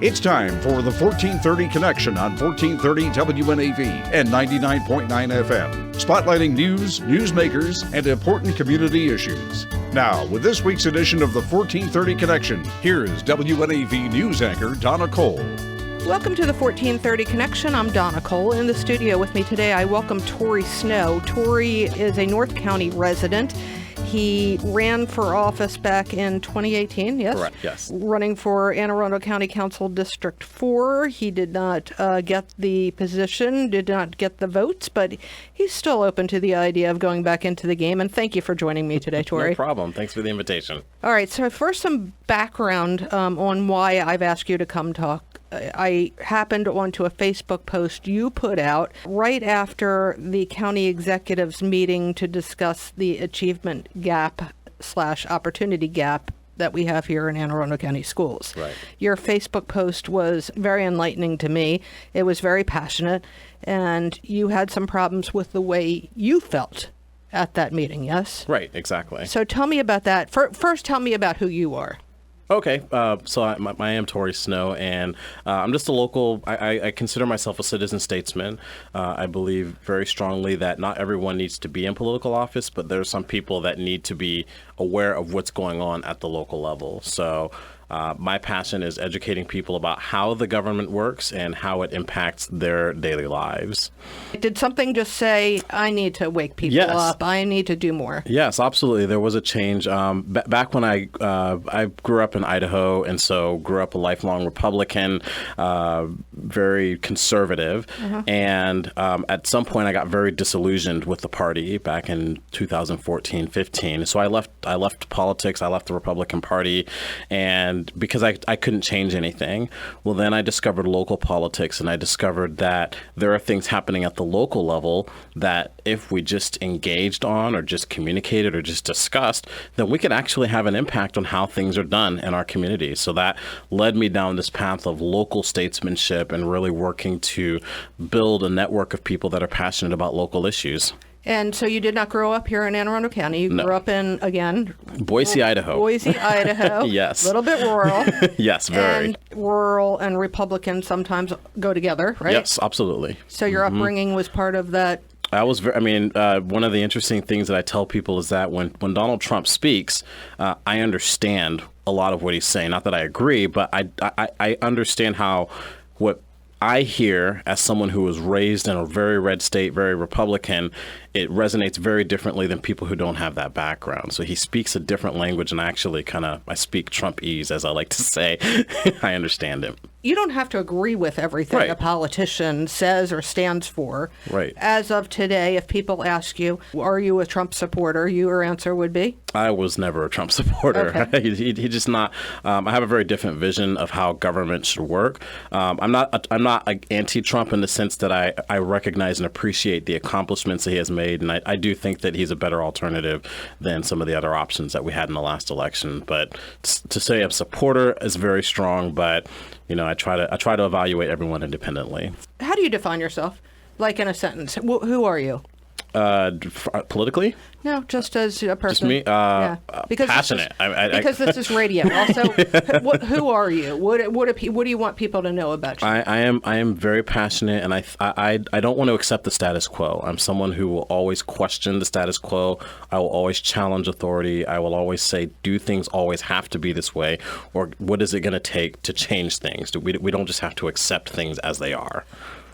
It's time for the 1430 Connection on 1430 WNAV and 99.9 FM, spotlighting news, newsmakers, and important community issues. Now, with this week's edition of the 1430 Connection, here is WNAV news anchor Donna Cole. Welcome to the 1430 Connection. I'm Donna Cole. In the studio with me today, I welcome Torrey Snow. Torrey is a North County resident. He ran for office back in 2018, yes? Correct, yes. Running for Anne Arundel County Council District 4. He did not get the position, did not get the votes, but he's still open to the idea of going back into the game. And thank you for joining me today, Torrey. No problem. Thanks for the invitation. All right, so first some background on why I've asked you to come talk. I happened onto a Facebook post you put out right after the county executives meeting to discuss the achievement gap / opportunity gap that we have here in Anne Arundel County schools. Right. Your Facebook post was very enlightening to me. It was very passionate, and you had some problems with the way you felt at that meeting, yes? Right, exactly. So tell me about that. First, tell me about who you are. Okay, so I am Torrey Snow, and I'm just a local. I consider myself a citizen statesman. I believe very strongly that not everyone needs to be in political office, but there are some people that need to be aware of what's going on at the local level. So my passion is educating people about how the government works and how it impacts their daily lives. Did something just say, I need to wake people up, I need to do more? Yes, absolutely. There was a change. Back when I grew up in Idaho, and so grew up a lifelong Republican, very conservative. And at some point I got very disillusioned with the party back in 2014-15. So I left politics, I left the Republican Party, and because I couldn't change anything. Well, then I discovered local politics, and I discovered that there are things happening at the local level that if we just engaged on or just communicated or just discussed, then we could actually have an impact on how things are done in our community. So that led me down this path of local statesmanship and really working to build a network of people that are passionate about local issues. And so you did not grow up here in Anne Arundel County. You grew up in, again, Boise, Idaho. Boise, Idaho. Yes. A little bit rural. Yes, very. And rural and Republican sometimes go together, right? Yes, absolutely. So your upbringing was part of that. One of the interesting things that I tell people is that when Donald Trump speaks, I understand a lot of what he's saying. Not that I agree, but I understand how what I hear as someone who was raised in a very red state, very Republican, it resonates very differently than people who don't have that background. So he speaks a different language, and I speak Trumpese, as I like to say. I understand him. You don't have to agree with everything a politician says or stands for. Right. As of today, if people ask you, are you a Trump supporter, your answer would be? I was never a Trump supporter. Okay. He just not. I have a very different vision of how government should work. I'm not anti-Trump in the sense that I recognize and appreciate the accomplishments that he has made, and I do think that he's a better alternative than some of the other options that we had in the last election. But to say I'm a supporter is very strong, but I try to evaluate everyone independently. How do you define yourself? Like in a sentence, who are you? Politically? No, just as a person. Just me? Because passionate. Because this is radio. Also, who are you? What do you want people to know about you? I am very passionate, and I don't want to accept the status quo. I'm someone who will always question the status quo. I will always challenge authority. I will always say, do things always have to be this way? Or what is it going to take to change things? We don't just have to accept things as they are.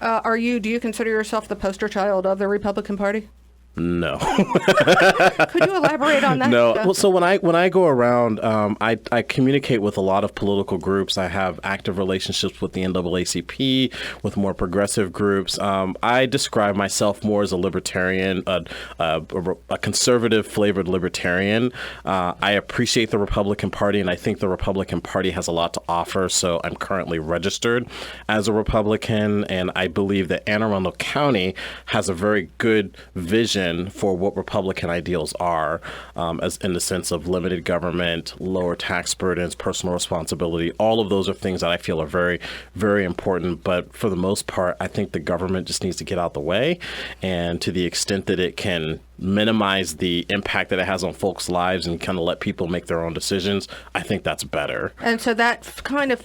Do you consider yourself the poster child of the Republican Party? No. Could you elaborate on that? No. Well, so when I go around, I communicate with a lot of political groups. I have active relationships with the NAACP, with more progressive groups. I describe myself more as a libertarian, a conservative flavored libertarian. I appreciate the Republican Party, and I think the Republican Party has a lot to offer. So I'm currently registered as a Republican, and I believe that Anne Arundel County has a very good vision for what Republican ideals are, as in the sense of limited government, lower tax burdens, personal responsibility. All of those are things that I feel are very, very important. But for the most part, I think the government just needs to get out the way. And to the extent that it can minimize the impact that it has on folks' lives and kind of let people make their own decisions, I think that's better. And so that kind of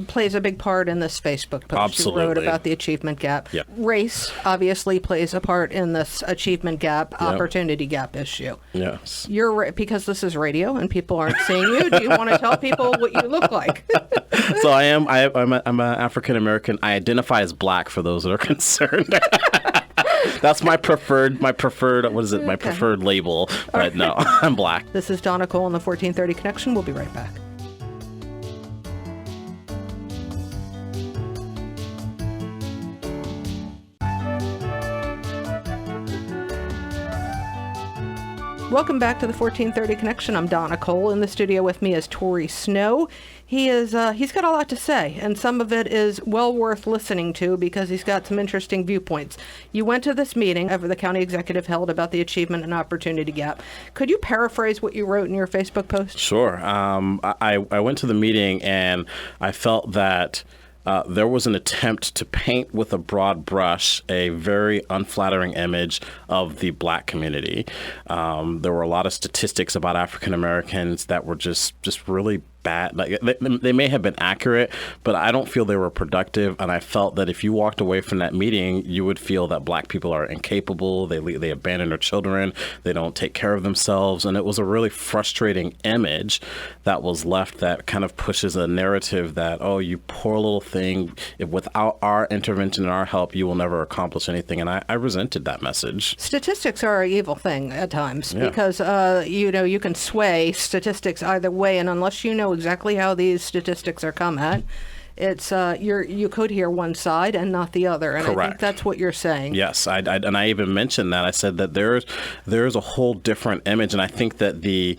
plays a big part in this Facebook post Absolutely. you wrote about the achievement gap. Yep. Race obviously plays a part in this achievement gap, opportunity gap issue. Yes. Because this is radio and people aren't seeing you, do you want to tell people what you look like? So I'm an African American. I identify as black for those that are concerned. That's my preferred, what is it? My preferred label. But no, I'm black. This is Donna Cole on the 1430 Connection. We'll be right back. Welcome back to the 1430 Connection. I'm Donna Cole. In the studio with me is Torrey Snow. He's got a lot to say, and some of it is well worth listening to because he's got some interesting viewpoints. You went to this meeting of the county executive held about the achievement and opportunity gap. Could you paraphrase what you wrote in your Facebook post? Sure. I went to the meeting and I felt that there was an attempt to paint with a broad brush a very unflattering image of the black community. There were a lot of statistics about African Americans that were just really bad. Like they may have been accurate, but I don't feel they were productive. And I felt that if you walked away from that meeting, you would feel that black people are incapable. They abandon their children. They don't take care of themselves. And it was a really frustrating image that was left that kind of pushes a narrative that, oh, you poor little thing, if without our intervention and our help, you will never accomplish anything. And I resented that message. Statistics are an evil thing at times because, you can sway statistics either way. And unless you know exactly how these statistics are come at, it's you could hear one side and not the other, and Correct. I think that's what you're saying. Yes, and I even mentioned that. I said that there's a whole different image, and I think that the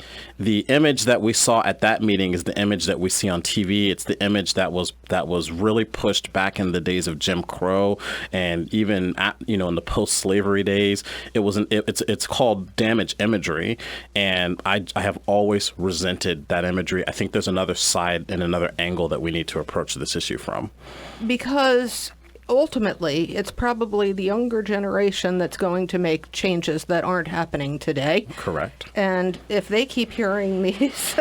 image that we saw at that meeting is the image that we see on TV. It's the image that was really pushed back in the days of Jim Crow, and even in the post-slavery days. It's called damage imagery, and I have always resented that imagery. I think there's another side and another angle that we need to approach this issue from. Because ultimately, it's probably the younger generation that's going to make changes that aren't happening today. Correct. And if they keep hearing these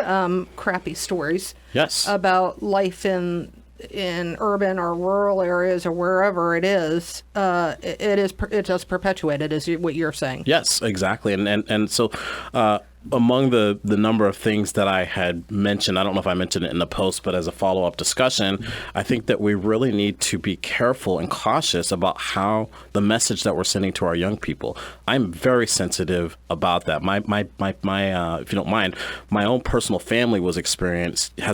crappy stories Yes. about life in urban or rural areas or wherever it is, it does perpetuate it, is what you're saying. Yes, exactly. And so among the number of things that I had mentioned, I don't know if I mentioned it in the post, but as a follow-up discussion, I think that we really need to be careful and cautious about how the message that we're sending to our young people. I'm very sensitive about that. My if you don't mind, my own personal family has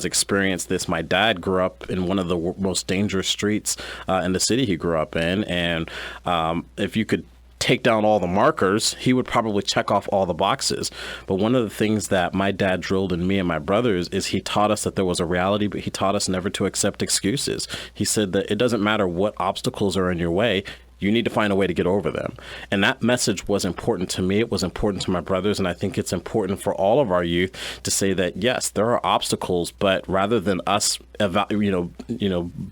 experienced this. My dad grew up in one of the most dangerous streets in the city he grew up in, and if you could take down all the markers, he would probably check off all the boxes. But one of the things that my dad drilled in me and my brothers is he taught us that there was a reality, but he taught us never to accept excuses. He said that it doesn't matter what obstacles are in your way, you need to find a way to get over them. And that message was important to me. It was important to my brothers. And I think it's important for all of our youth to say that, yes, there are obstacles, but rather than us,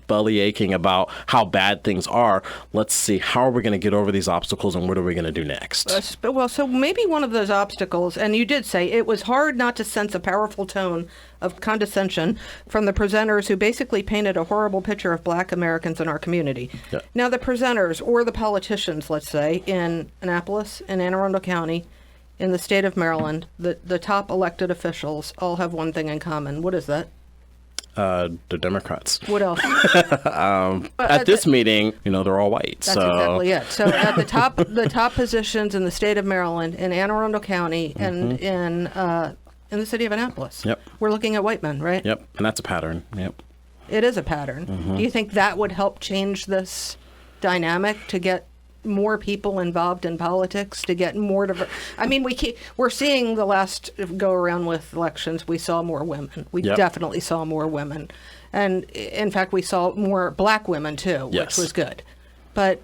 belly aching about how bad things are, let's see, how are we going to get over these obstacles and what are we going to do next? Well, so maybe one of those obstacles, and you did say it was hard not to sense a powerful tone of condescension from the presenters who basically painted a horrible picture of black Americans in our community. Yeah. Now, the presenters or the politicians, let's say, in Annapolis, in Anne Arundel County, in the state of Maryland, the top elected officials all have one thing in common. What is that? The Democrats. What else? At this meeting, they're all white. That's exactly it. So at the top positions in the state of Maryland, in Anne Arundel County, and in the city of Annapolis. Yep. We're looking at white men, right? Yep. And that's a pattern. Yep. It is a pattern. Mm-hmm. Do you think that would help change this dynamic to get more people involved in politics, to get more diverse? I mean, we're seeing the last go around with elections, we saw more women. We definitely saw more women. And in fact, we saw more black women too, yes. which was good. But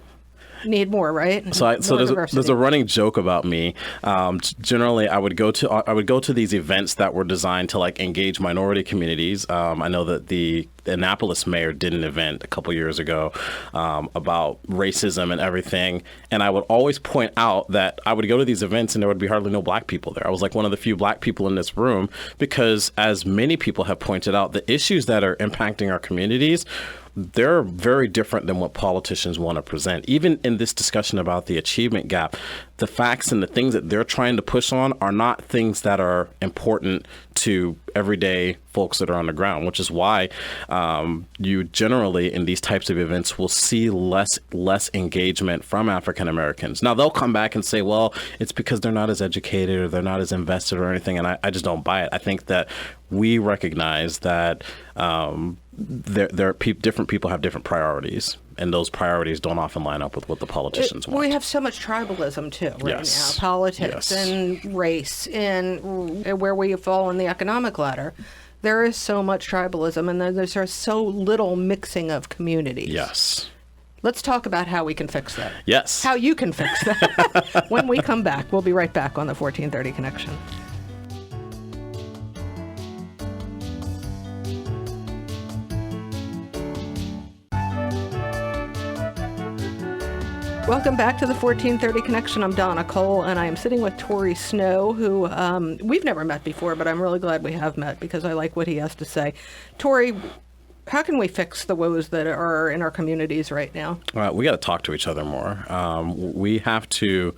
need more, right? So More there's a running joke about me. Generally, I would go to these events that were designed to like engage minority communities. I know that the Annapolis mayor did an event a couple years ago about racism and everything, and I would always point out that I would go to these events and there would be hardly no black people there. I was like one of the few black people in this room because, as many people have pointed out, the issues that are impacting our communities, they're very different than what politicians want to present. Even in this discussion about the achievement gap, the facts and the things that they're trying to push on are not things that are important to everyday folks that are on the ground, which is why you generally in these types of events will see less engagement from African Americans. Now, they'll come back and say, well, it's because they're not as educated or they're not as invested or anything, and I just don't buy it. I think that we recognize that different people have different priorities, and those priorities don't often line up with what the politicians want. We have so much tribalism too right now, politics and race and where we fall in the economic ladder. There is so much tribalism, and there's so little mixing of communities. Yes. Let's talk about how we can fix that. Yes. How you can fix that. When we come back, we'll be right back on the 1430 Connection. Welcome back to the 1430 Connection. I'm Donna Cole, and I am sitting with Torrey Snow, who we've never met before, but I'm really glad we have met because I like what he has to say. Torrey, how can we fix the woes that are in our communities right now? We got to talk to each other more. We have to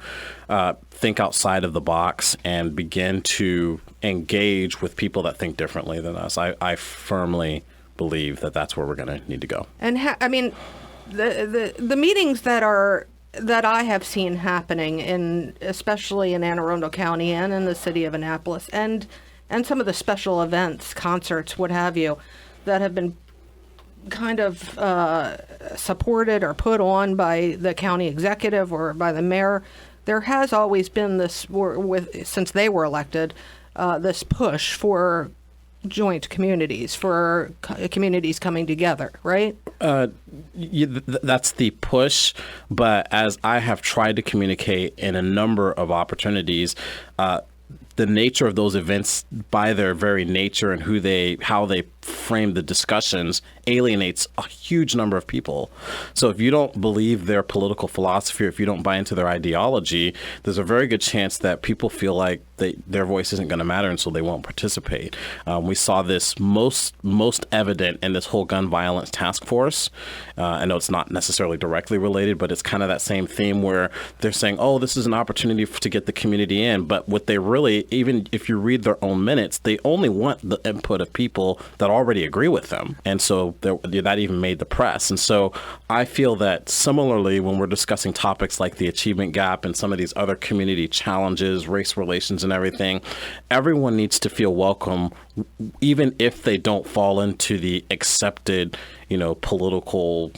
think outside of the box and begin to engage with people that think differently than us. I firmly believe that that's where we're going to need to go. And the meetings that I have seen happening especially in Anne Arundel County and in the city of Annapolis, and some of the special events, concerts, what have you, that have been kind of supported or put on by the county executive or by the mayor, there has always been this, since they were elected, this push for joint communities, for communities coming together, right? That's the push, but as I have tried to communicate in a number of opportunities, the nature of those events, by their very nature and how they frame the discussions, alienates a huge number of people. So if you don't believe their political philosophy, or if you don't buy into their ideology, there's a very good chance that people feel like their voice isn't going to matter, and so they won't participate. We saw this most evident in this whole gun violence task force. I know it's not necessarily directly related, but it's kind of that same theme where they're saying, oh, this is an opportunity to get the community in. But what they really, even if you read their own minutes, they only want the input of people that already agree with them. And so that even made the press. And so I feel that similarly, when we're discussing topics like the achievement gap and some of these other community challenges, race relations and everything, everyone needs to feel welcome, even if they don't fall into the accepted, political,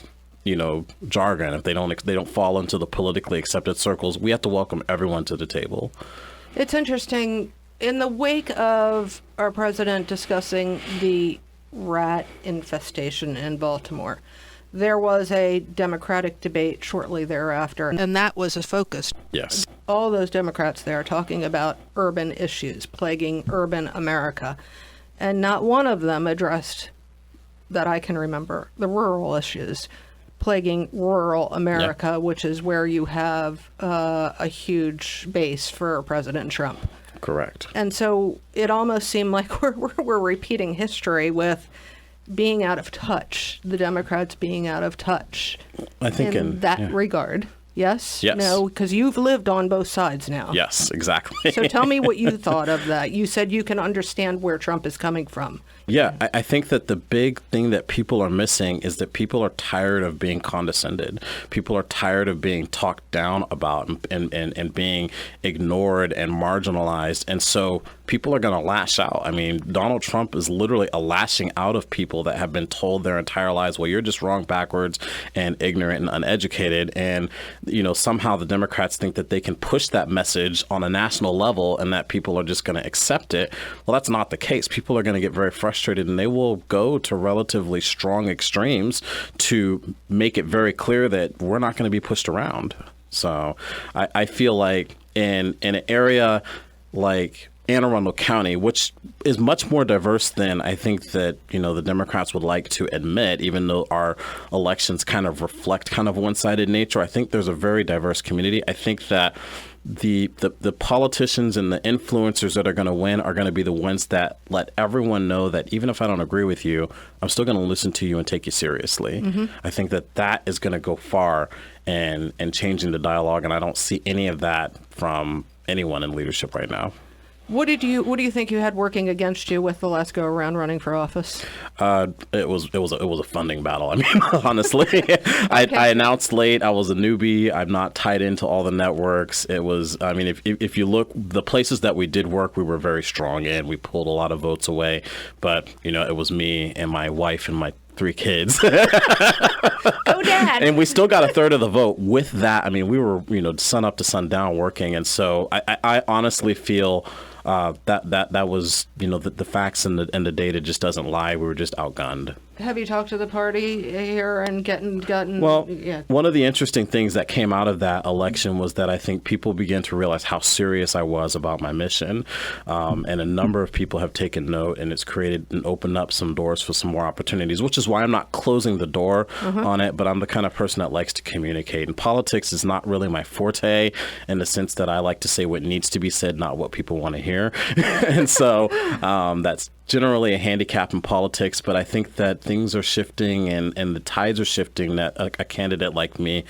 jargon. If they don't fall into the politically accepted circles, we have to welcome everyone to the table. It's interesting. In the wake of our president discussing the rat infestation in Baltimore, there was a Democratic debate shortly thereafter, and that was a focus. Yes. All those Democrats there talking about urban issues plaguing urban America, and not one of them addressed, that I can remember, the rural issues plaguing rural America, yep, which is where you have a huge base for President Trump. Correct. And so it almost seemed like we're repeating history with being out of touch, the Democrats being out of touch. I think in that regard. Yes? Yes. No, because you've lived on both sides now. Yes, exactly. So tell me what you thought of that. You said you can understand where Trump is coming from. Yeah, I think that the big thing that people are missing is that people are tired of being condescended. People are tired of being talked down about and being ignored and marginalized. And so people are going to lash out. I mean, Donald Trump is literally a lashing out of people that have been told their entire lives, well, you're just wrong, backwards, and ignorant and uneducated. And, somehow the Democrats think that they can push that message on a national level and that people are just going to accept it. Well, that's not the case. People are going to get very frustrated frustrated, and they will go to relatively strong extremes to make it very clear that we're not going to be pushed around. So I feel like in an area like Anne Arundel County, which is much more diverse than I think that, the Democrats would like to admit, even though our elections kind of reflect kind of one-sided nature. I think there's a very diverse community. I think that the politicians and the influencers that are going to win are going to be the ones that let everyone know that even if I don't agree with you, I'm still going to listen to you and take you seriously. Mm-hmm. I think that is going to go far in changing the dialogue, and I don't see any of that from anyone in leadership right now. What do you think you had working against you with the last go around running for office? It was a funding battle. I mean, honestly, I announced late. I was a newbie. I'm not tied into all the networks. It was. I mean, if you look, the places that we did work, we were very strong in. We pulled a lot of votes away, but it was me and my wife and my 3 kids. Go Dad! And we still got a third of the vote. With that, I mean, we were sun up to sundown working, and so I honestly feel. That was, the facts and the data just doesn't lie. We were just outgunned. Have you talked to the party here and gotten? Well, yeah. One of the interesting things that came out of that election was that I think people began to realize how serious I was about my mission. And a number of people have taken note, and it's created and opened up some doors for some more opportunities, which is why I'm not closing the door on it, but I'm the kind of person that likes to communicate. And politics is not really my forte in the sense that I like to say what needs to be said, not what people want to hear. And so that's generally a handicap in politics, but I think that things are shifting and the tides are shifting, that a candidate like me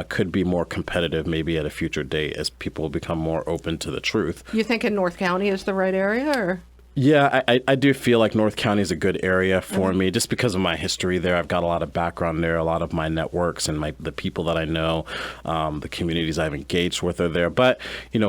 could be more competitive maybe at a future date as people become more open to the truth. You think in North County is the right area, or? Yeah, I do feel like North County is a good area for me just because of my history there. I've got a lot of background there, a lot of my networks and the people that I know, the communities I've engaged with are there. But,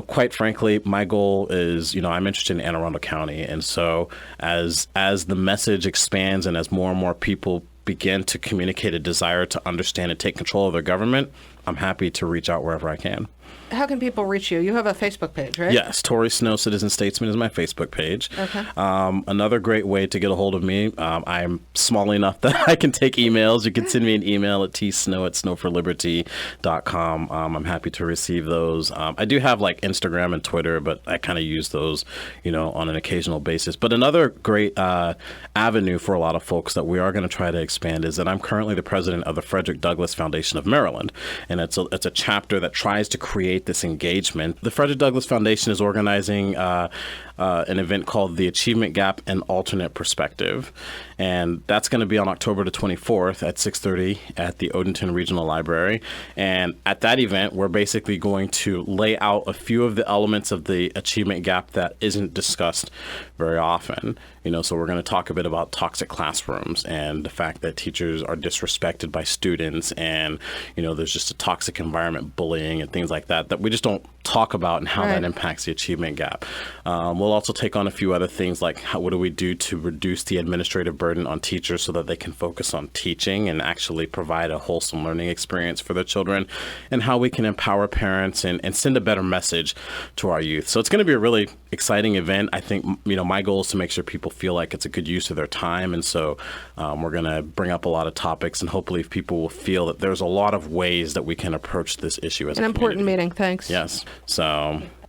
quite frankly, my goal is, I'm interested in Anne Arundel County. And so as the message expands and as more and more people begin to communicate a desire to understand and take control of their government, I'm happy to reach out wherever I can. How can people reach you? You have a Facebook page, right? Yes, Torrey Snow, Citizen Statesman is my Facebook page. Okay. Another great way to get a hold of me, I'm small enough that I can take emails. You can send me an email at tsnow@snowforliberty.com. I'm happy to receive those. I do have Instagram and Twitter, but I kind of use those, on an occasional basis. But another great avenue for a lot of folks that we are going to try to expand is that I'm currently the president of the Frederick Douglass Foundation of Maryland, and it's a chapter that tries to create this engagement. The Frederick Douglass Foundation is organizing an event called The Achievement Gap and Alternate Perspective. And that's going to be on October the 24th at 6:30 at the Odenton Regional Library. And at that event, we're basically going to lay out a few of the elements of the achievement gap that isn't discussed very often. So we're going to talk a bit about toxic classrooms and the fact that teachers are disrespected by students, and there's just a toxic environment, bullying and things like that we just don't talk about, and how that impacts the achievement gap. We'll also take on a few other things like what do we do to reduce the administrative burden on teachers so that they can focus on teaching and actually provide a wholesome learning experience for their children, and how we can empower parents and send a better message to our youth. So it's going to be a really exciting event. I think, my goal is to make sure people feel like it's a good use of their time. And so we're going to bring up a lot of topics, and hopefully people will feel that there's a lot of ways that we can approach this issue as a community. An important meeting. Thanks. Yes.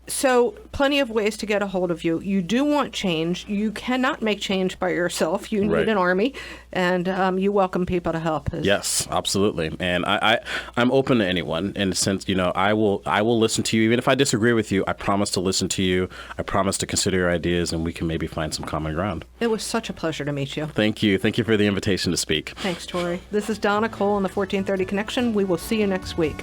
So plenty of ways to get a hold of you. You do want change. You cannot make change by yourself. You need an army, and you welcome people to help. Yes, absolutely. And I'm open to anyone in the sense, I will listen to you. Even if I disagree with you, I promise to listen to you. I promise to consider your ideas, and we can maybe find some common ground. It was such a pleasure to meet you. Thank you. Thank you for the invitation to speak. Thanks, Torrey. This is Donna Cole on the 1430 Connection. We will see you next week.